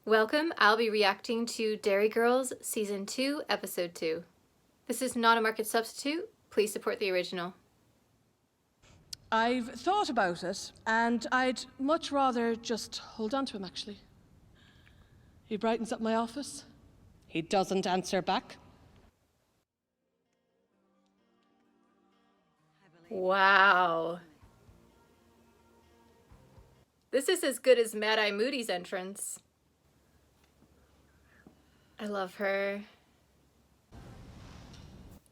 Welcome, I'll be reacting to Derry Girls Season 2, Episode 2. This is not a market substitute. Please support the original. I've thought about it, and I'd much rather just hold on to him, actually. He brightens up my office. He doesn't answer back. Wow. This is as good as Mad Eye Moody's entrance. I love her.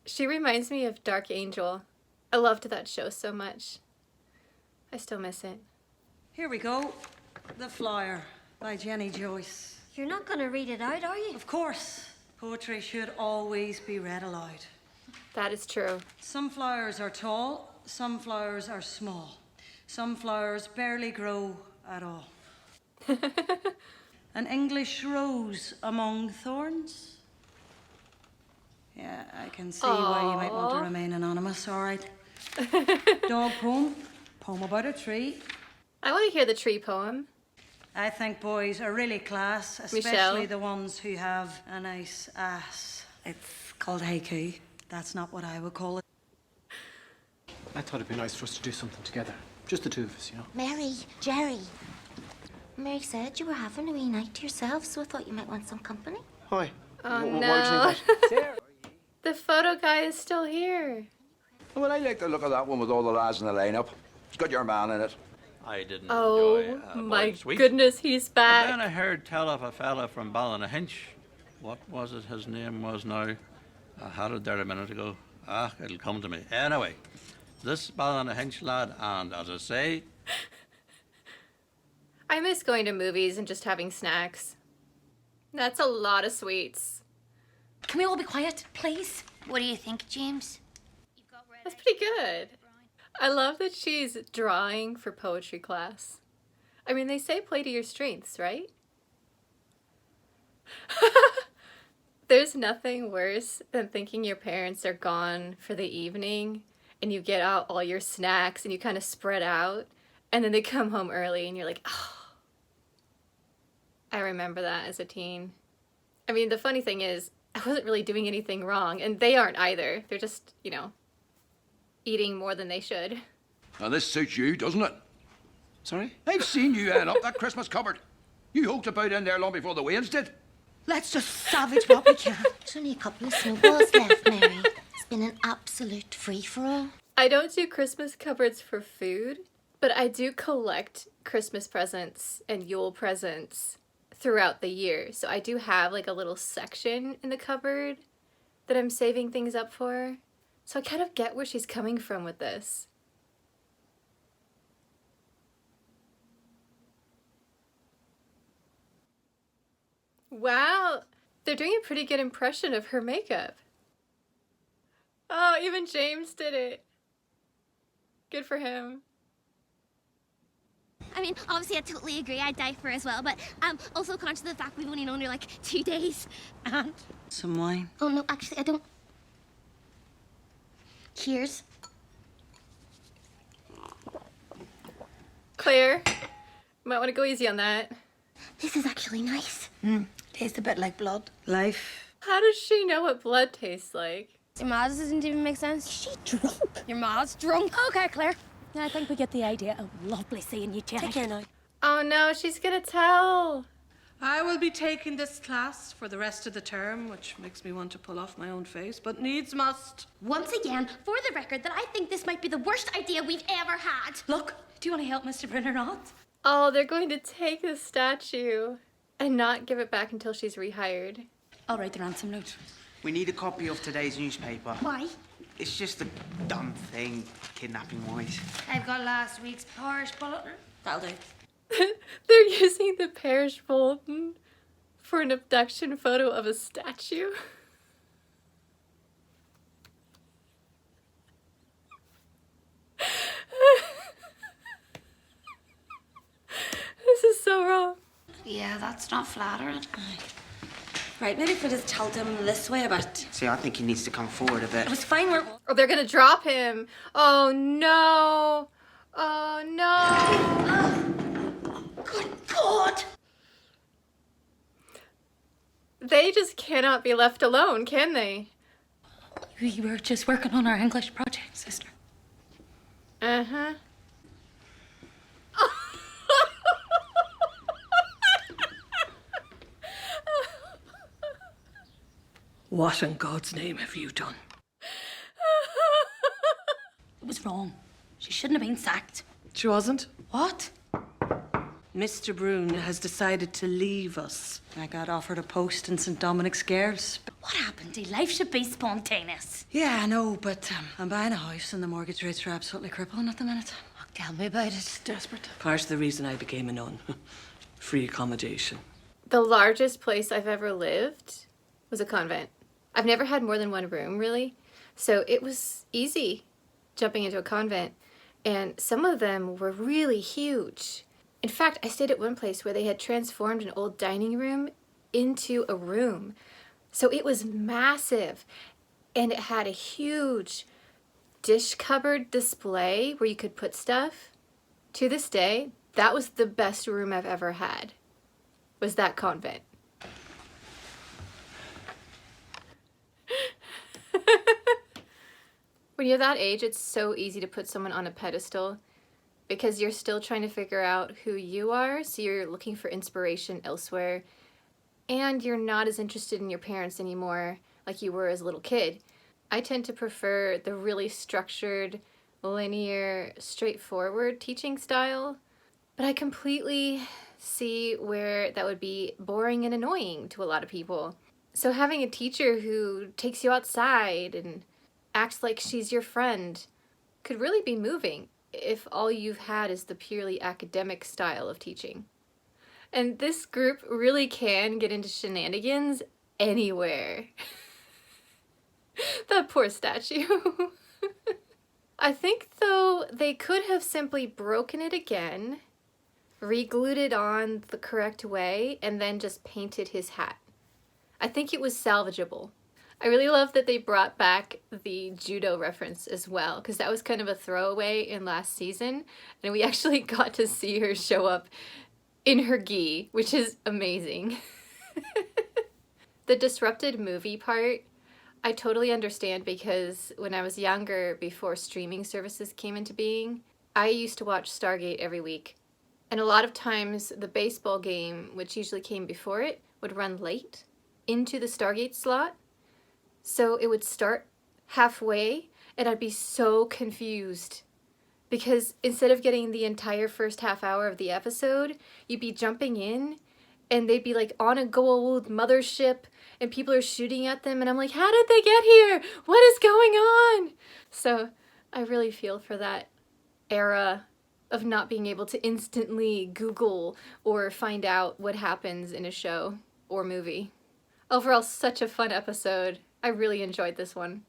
She reminds me of Dark Angel. I loved that show so much. I still miss it. Here we go. The Flyer by Jenny Joyce. You're not going to read it out, are you? Of course. Poetry should always be read aloud. That is true. Some flowers are tall, some flowers are small. Some flowers barely grow at all. An English rose among thorns? Yeah, I can see why you might want to remain anonymous, all right. Dog poem, poem about a tree. I want to hear the tree poem. I think boys are really class, especially Michelle. the ones who have a nice ass. It's called haiku. That's not what I would call it. I thought it'd be nice for us to do something together. Just the two of us, you know. Mary, Jerry. Mary said you were having a wee night to yourself, so I thought you might want some company. Hi. Oh, Why no. would you think that? The photo guy is still here. Well, I like the look of that one with all the lads in the lineup. It's got your man in it. I didn't Oh enjoy my Boys Week. goodness, he's But then back. I heard tell of a fella from Ballynahinch. What was it his name was now? I had it there a minute ago. It'll come to me. Anyway, this Ballynahinch lad, and as I say, I miss going to movies and just having snacks. That's a lot of sweets. Can we all be quiet, please? What do you think, James? That's pretty good. I love that she's drawing for poetry class. I mean, they say play to your strengths, right? There's nothing worse than thinking your parents are gone for the evening and you get out all your snacks and you kind of spread out and then they come home early and you're like, oh. I remember that as a teen. I mean, the funny thing is, I wasn't really doing anything wrong, and they aren't either. They're just, you know, eating more than they should. Now, this suits you, doesn't it? Sorry? I've seen you end up that Christmas cupboard. You hoked about in there long before the Waynes did. Let's just savage what we can. There's only a couple of snowballs left, Mary. It's been an absolute free-for-all. I don't do Christmas cupboards for food, but I do collect Christmas presents and Yule presents throughout the year. So I do have like a little section in the cupboard that I'm saving things up for. So I kind of get where she's coming from with this. Wow, they're doing a pretty good impression of her makeup. Oh, even James did it. Good for him. I mean, obviously I totally agree, I'd die for her as well, but I'm also conscious of the fact we've only known her like 2 days. And Some wine. Oh, no, actually, I don't. Cheers. Claire, you might want to go easy on that. This is actually nice. Tastes a bit like blood. Life. How does she know what blood tastes like? your ma's doesn't even make sense. Is she drunk? Your ma's drunk. Okay, Claire. I think we get the idea. Oh, lovely seeing you, Jenny. Take care now. Oh no, she's gonna tell. I will be taking this class for the rest of the term, which makes me want to pull off my own face, but needs must. Once again, for the record, that I think this might be the worst idea we've ever had. Look, do you want to help Mr. Brynner not? Oh, they're going to take the statue and not give it back until she's rehired. I'll write the ransom note. We need a copy of today's newspaper. Why? It's just a dumb thing, kidnapping-wise. I've got last week's parish bulletin. That'll do. They're using the parish bulletin for an abduction photo of a statue. This is so wrong. Yeah, that's not flattering. Right, maybe if we just tell him this way a bit. See, I think he needs to come forward a bit. It was fine, we're... Oh, they're gonna drop him. Oh no. Oh no. Good God! They just cannot be left alone, can they? We were just working on our English project, sister. Uh-huh. What in God's name have you done? It was wrong. She shouldn't have been sacked. She wasn't. What? Mr. Brune has decided to leave us. I got offered a post in St. Dominic's Girls. What happened? Life should be spontaneous. Yeah, I know, but I'm buying a house and the mortgage rates are absolutely crippling at the minute. Oh, tell me about it. Desperate. Part of the reason I became a nun. Free accommodation. The largest place I've ever lived was a convent. I've never had more than one room, really. So it was easy jumping into a convent. And some of them were really huge. In fact, I stayed at one place where they had transformed an old dining room into a room. So it was massive. And it had a huge dish cupboard display where you could put stuff. To this day, that was the best room I've ever had, was that convent. When you're that age, it's so easy to put someone on a pedestal because you're still trying to figure out who you are, so you're looking for inspiration elsewhere, and you're not as interested in your parents anymore like you were as a little kid. I tend to prefer the really structured, linear, straightforward teaching style, but I completely see where that would be boring and annoying to a lot of people. So having a teacher who takes you outside and acts like she's your friend could really be moving if all you've had is the purely academic style of teaching. And this group really can get into shenanigans anywhere. That poor statue. I think, though, they could have simply broken it again, re-glued it on the correct way, and then just painted his hat. I think it was salvageable. I really love that they brought back the judo reference as well, because that was kind of a throwaway in last season, and we actually got to see her show up in her gi, which is amazing. The disrupted movie part, I totally understand, because when I was younger, before streaming services came into being, I used to watch Stargate every week. And a lot of times the baseball game, which usually came before it, would run late into the Stargate slot. So it would start halfway and I'd be so confused because instead of getting the entire first half hour of the episode, you'd be jumping in and they'd be like on a gold mothership and people are shooting at them and I'm like, how did they get here? What is going on? So I really feel for that era of not being able to instantly Google or find out what happens in a show or movie. Overall, such a fun episode. I really enjoyed this one.